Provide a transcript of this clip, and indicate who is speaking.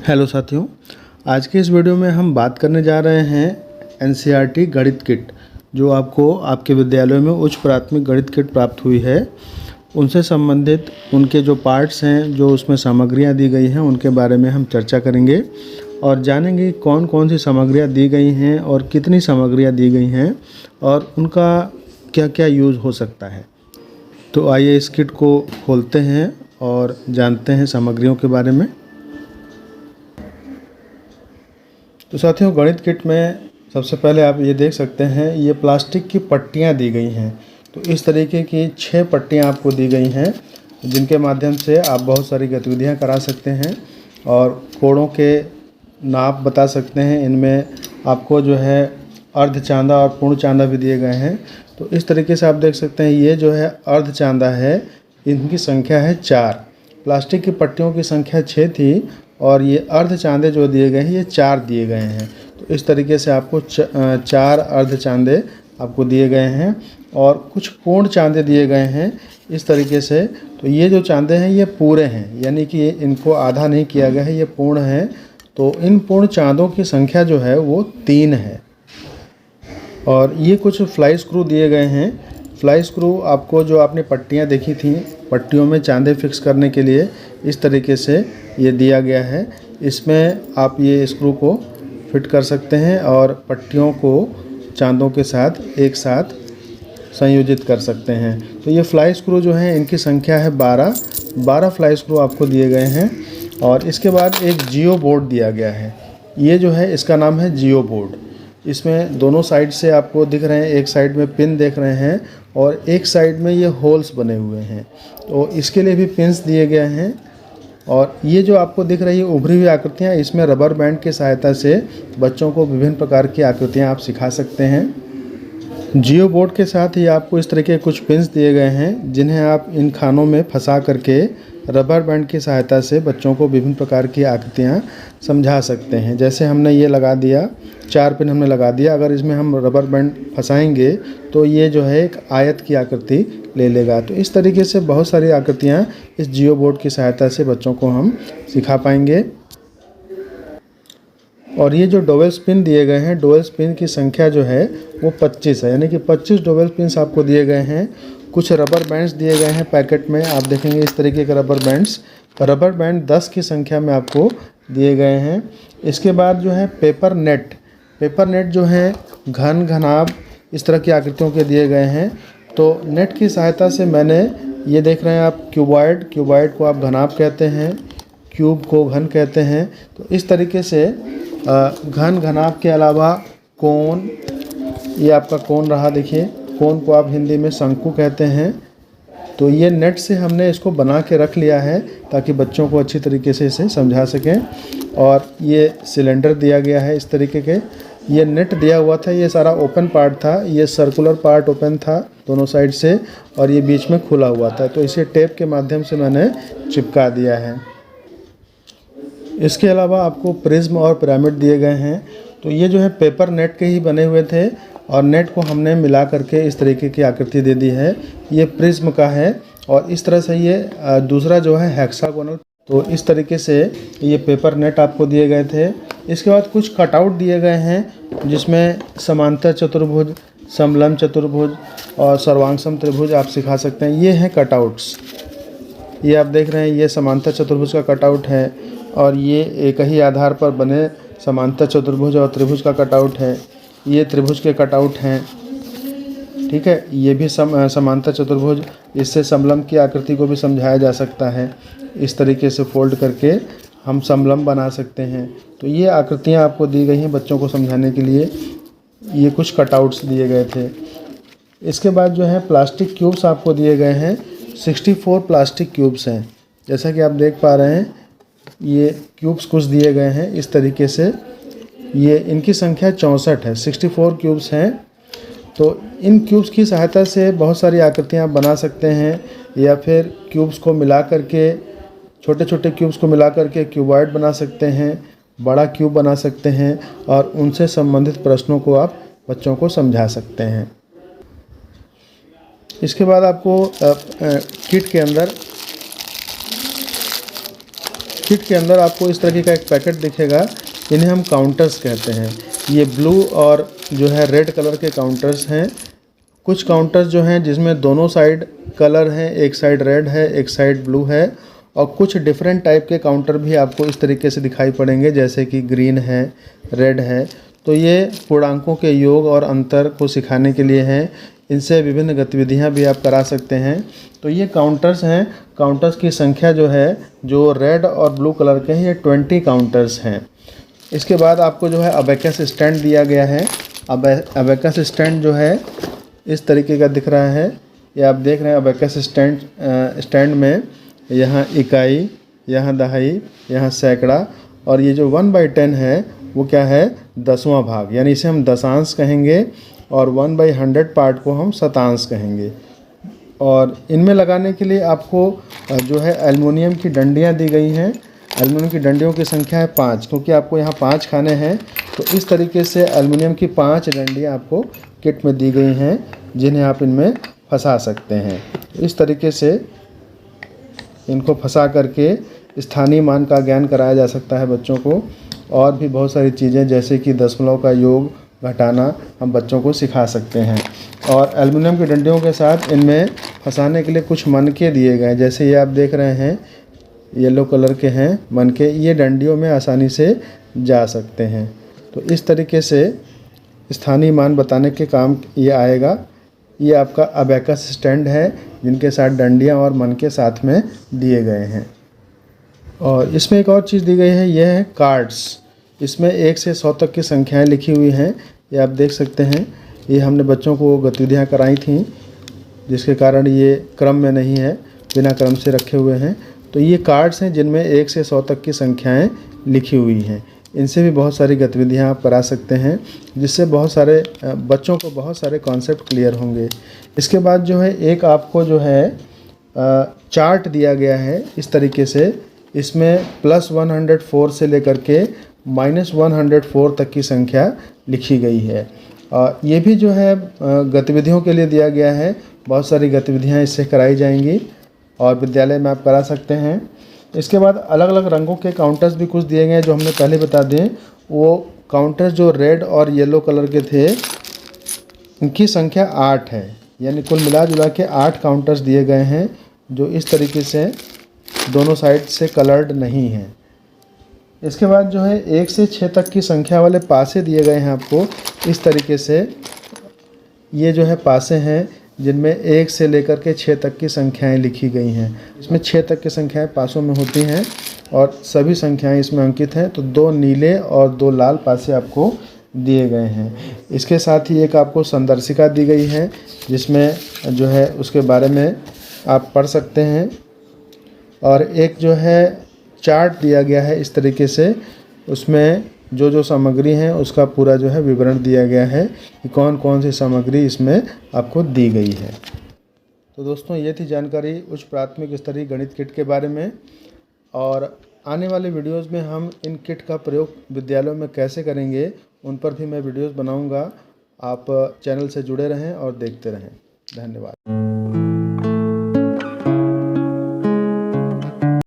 Speaker 1: Hello साथियों, आज के इस वीडियो में हम बात करने जा रहे हैं एनसीईआरटी गणित किट जो आपको आपके विद्यालयों में उच्च प्राथमिक गणित किट प्राप्त हुई है उनसे संबंधित उनके जो पार्ट्स हैं, जो उसमें सामग्रियां दी गई हैं, उनके बारे में हम चर्चा करेंगे और जानेंगे कौन कौन सी सामग्रियां दी गई हैं और कितनी सामग्रियां दी गई हैं और उनका क्या क्या यूज़ हो सकता है। तो आइए इस किट को खोलते हैं और जानते हैं सामग्रियों के बारे में। तो साथियों, गणित किट में सबसे पहले आप ये देख सकते हैं, ये प्लास्टिक की पट्टियाँ दी गई हैं। तो इस तरीके की 6 पट्टियाँ आपको दी गई हैं जिनके माध्यम से आप बहुत सारी गतिविधियाँ करा सकते हैं और कोणों के नाप बता सकते हैं। इनमें आपको जो है अर्ध चांदा और पूर्ण चांदा भी दिए गए हैं। तो इस तरीके से आप देख सकते हैं, ये जो है अर्ध चांदा है, इनकी संख्या है 4। प्लास्टिक की पट्टियों की संख्या 6 थी और ये अर्ध चांदे जो दिए गए हैं ये 4 दिए गए हैं। तो इस तरीके से आपको 4 अर्ध चांदे आपको दिए गए हैं और कुछ पूर्ण चांदे दिए गए हैं इस तरीके से। तो ये जो चांदे हैं ये पूरे हैं, यानी कि इनको आधा नहीं किया गया है, ये पूर्ण है। तो इन पूर्ण चांदों की संख्या जो है वो 3 है। और ये कुछ फ्लाई स्क्रू दिए गए हैं। फ्लाई स्क्रू आपको जो आपने पट्टियाँ देखी थी, पट्टियों में चांदे फिक्स करने के लिए इस तरीके से ये दिया गया है। इसमें आप ये स्क्रू को फिट कर सकते हैं और पट्टियों को चांदों के साथ एक साथ संयोजित कर सकते हैं। तो ये फ्लाई स्क्रू जो हैं इनकी संख्या है 12 फ्लाई स्क्रू आपको दिए गए हैं। और इसके बाद एक जियो बोर्ड दिया गया है। ये जो है इसका नाम है जियो बोर्ड। इसमें दोनों साइड से आपको दिख रहे हैं, एक साइड में पिन देख रहे हैं और एक साइड में ये होल्स बने हुए हैं। तो इसके लिए भी पिन्स दिए गए हैं। और ये जो आपको दिख रही है उभरी हुई आकृतियाँ, इसमें रबर बैंड की सहायता से बच्चों को विभिन्न प्रकार की आकृतियाँ आप सिखा सकते हैं। जियो बोर्ड के साथ ही आपको इस तरह के कुछ पिन्स दिए गए हैं जिन्हें आप इन खानों में फंसा करके रबर बैंड की सहायता से बच्चों को विभिन्न प्रकार की आकृतियाँ समझा सकते हैं। जैसे हमने ये लगा दिया, 4 पिन हमने लगा दिया, अगर इसमें हम रबर बैंड फंसाएंगे तो ये जो है एक आयत की आकृति ले लेगा। तो इस तरीके से बहुत सारी आकृतियाँ इस जियो बोर्ड की सहायता से बच्चों को हम सिखा पाएंगे। और ये जो डोवेल स्पिन दिए गए हैं, डोवेल स्पिन की संख्या जो है वो 25 है, यानी कि 25 डोवेल पिन्स आपको दिए गए हैं। कुछ रबर बैंड्स दिए गए हैं पैकेट में, आप देखेंगे इस तरीके के रबर बैंड्स। रबर बैंड 10 की संख्या में आपको दिए गए हैं। इसके बाद जो है पेपर नेट जो है घन घनाभ इस तरह की आकृतियों के दिए गए हैं। तो नेट की सहायता से मैंने ये देख रहे हैं आप, क्यूबॉइड को आप घनाभ कहते हैं, क्यूब को घन कहते हैं। तो इस तरीके से घन घनाभ के अलावा कोण, ये आपका कोण रहा, देखिए कोण को आप हिंदी में शंकु कहते हैं। तो ये नेट से हमने इसको बना के रख लिया है ताकि बच्चों को अच्छी तरीके से इसे समझा सकें। और ये सिलेंडर दिया गया है इस तरीके के। ये नेट दिया हुआ था, ये सारा ओपन पार्ट था, ये सर्कुलर पार्ट ओपन था दोनों साइड से और ये बीच में खुला हुआ था। तो इसे टेप के माध्यम से मैंने चिपका दिया है। इसके अलावा आपको प्रिज्म और पिरामिड दिए गए हैं। तो ये जो है पेपर नेट के ही बने हुए थे और नेट को हमने मिला करके इस तरीके की आकृति दे दी है। ये प्रिज्म का है और इस तरह से ये दूसरा जो है हेक्सागोनल। तो इस तरीके से ये पेपर नेट आपको दिए गए थे। इसके बाद कुछ कटआउट दिए गए हैं जिसमें समांतर चतुर्भुज, समलंब चतुर्भुज और सर्वांगसम त्रिभुज आप सिखा सकते हैं। ये हैं कटआउट्स। ये आप देख रहे हैं, ये समांतर चतुर्भुज का कटआउट है और ये एक ही आधार पर बने समांतर चतुर्भुज और त्रिभुज का कटआउट है। ये त्रिभुज के कटआउट हैं, ठीक है। ये भी समांतर चतुर्भुज, इससे समलंब की आकृति को भी समझाया जा सकता है। इस तरीके से फोल्ड करके हम समलंब बना सकते हैं। तो ये आकृतियाँ आपको दी गई हैं बच्चों को समझाने के लिए। ये कुछ कटआउट्स दिए गए थे। इसके बाद जो है प्लास्टिक क्यूब्स आपको दिए गए हैं। 64 प्लास्टिक क्यूब्स हैं, जैसा कि आप देख पा रहे हैं। ये क्यूब्स कुछ दिए गए हैं इस तरीके से। ये इनकी संख्या 64 है, 64 क्यूब्स हैं। तो इन क्यूब्स की सहायता से बहुत सारी आकृतियाँ बना सकते हैं या फिर क्यूब्स को मिला करके, छोटे छोटे क्यूब्स को मिला करके क्यूबॉइड बना सकते हैं, बड़ा क्यूब बना सकते हैं और उनसे संबंधित प्रश्नों को आप बच्चों को समझा सकते हैं। इसके बाद आपको किट के अंदर किट के अंदर आपको इस तरीके का एक पैकेट दिखेगा, इन्हें हम काउंटर्स कहते हैं। ये ब्लू और जो है रेड कलर के काउंटर्स हैं। कुछ काउंटर्स जो हैं जिसमें दोनों साइड कलर हैं, एक साइड रेड है, एक साइड ब्लू है, और कुछ डिफरेंट टाइप के काउंटर भी आपको इस तरीके से दिखाई पड़ेंगे, जैसे कि ग्रीन है, रेड है। तो ये पूर्णांकों के योग और अंतर को सिखाने के लिए हैं। इनसे विभिन्न गतिविधियां भी आप करा सकते हैं। तो ये काउंटर्स हैं। काउंटर्स की संख्या जो है, जो रेड और ब्लू कलर के हैं, ये 20 काउंटर्स हैं। इसके बाद आपको जो है अबेकस स्टैंड दिया गया है। अबेकस स्टैंड जो है इस तरीके का दिख रहा है। ये आप देख रहे हैं अबेकस स्टैंड में यहाँ इकाई, यहाँ दहाई, यहाँ सैकड़ा, और ये जो 1/10 है वो क्या है, 10वां भाग, यानी इसे हम दशांश कहेंगे, और 1/100 पार्ट को हम शतांश कहेंगे। और इनमें लगाने के लिए आपको जो है एल्युमिनियम की डंडियाँ दी गई हैं। एल्युमिनियम की डंडियों की संख्या है 5, क्योंकि आपको यहाँ 5 खाने हैं। तो इस तरीके से एल्युमिनियम की 5 डंडियाँ आपको किट में दी गई हैं, जिन्हें आप इनमें फंसा सकते हैं। इस तरीके से इनको फंसा करके स्थानीय मान का ज्ञान कराया जा सकता है बच्चों को। और भी बहुत सारी चीज़ें, जैसे कि दशमलव का योग घटाना, हम बच्चों को सिखा सकते हैं। और एल्युमिनियम की डंडियों के साथ इनमें फंसाने के लिए कुछ मनके दिए गए हैं, जैसे ये आप देख रहे हैं, येलो कलर के हैं मनके। ये डंडियों में आसानी से जा सकते हैं। तो इस तरीके से स्थानीय मान बताने के काम ये आएगा। ये आपका अबेकस स्टैंड है, जिनके साथ डंडियाँ और मनके साथ में दिए गए हैं। और इसमें एक और चीज़ दी गई है, यह है कार्ड्स। इसमें 1 से 100 तक की संख्याएं लिखी हुई हैं, ये आप देख सकते हैं। ये हमने बच्चों को गतिविधियां कराई थी, जिसके कारण ये क्रम में नहीं है, बिना क्रम से रखे हुए हैं। तो ये कार्ड्स हैं जिनमें 1 से 100 तक की संख्याएं लिखी हुई हैं। इनसे भी बहुत सारी गतिविधियां आप करा सकते हैं, जिससे बहुत सारे बच्चों को बहुत सारे कॉन्सेप्ट क्लियर होंगे। इसके बाद जो है एक आपको जो है चार्ट दिया गया है इस तरीके से। इसमें +104 से लेकर के -104 तक की संख्या लिखी गई है। ये भी जो है गतिविधियों के लिए दिया गया है। बहुत सारी गतिविधियां इससे कराई जाएंगी और विद्यालय में आप करा सकते हैं। इसके बाद अलग अलग रंगों के काउंटर्स भी कुछ दिए गए हैं, जो हमने पहले बता दें। वो काउंटर्स जो रेड और येलो कलर के थे, उनकी संख्या 8 है, यानी कुल मिला जुला के 8 काउंटर्स दिए गए हैं, जो इस तरीके से दोनों साइड से कलर्ड नहीं हैं। इसके बाद जो है 1 से 6 तक की संख्या वाले पासे दिए गए हैं आपको इस तरीके से। ये जो है पासे हैं, जिनमें 1 से लेकर के 6 तक की संख्याएं लिखी गई हैं। इसमें 6 तक की संख्याएं पासों में होती हैं और सभी संख्याएं इसमें अंकित हैं। तो 2 नीले और 2 लाल पासे आपको दिए गए हैं। इसके साथ ही एक आपको संदर्शिका दी गई है, जिसमें जो है उसके बारे में आप पढ़ सकते हैं। और एक जो है चार्ट दिया गया है इस तरीके से, उसमें जो जो सामग्री हैं उसका पूरा जो है विवरण दिया गया है कि कौन कौन सी सामग्री इसमें आपको दी गई है। तो दोस्तों, ये थी जानकारी उच्च प्राथमिक स्तरीय गणित किट के बारे में। और आने वाले वीडियोज़ में हम इन किट का प्रयोग विद्यालयों में कैसे करेंगे, उन पर भी मैं वीडियोज़ बनाऊँगा। आप चैनल से जुड़े रहें और देखते रहें। धन्यवाद।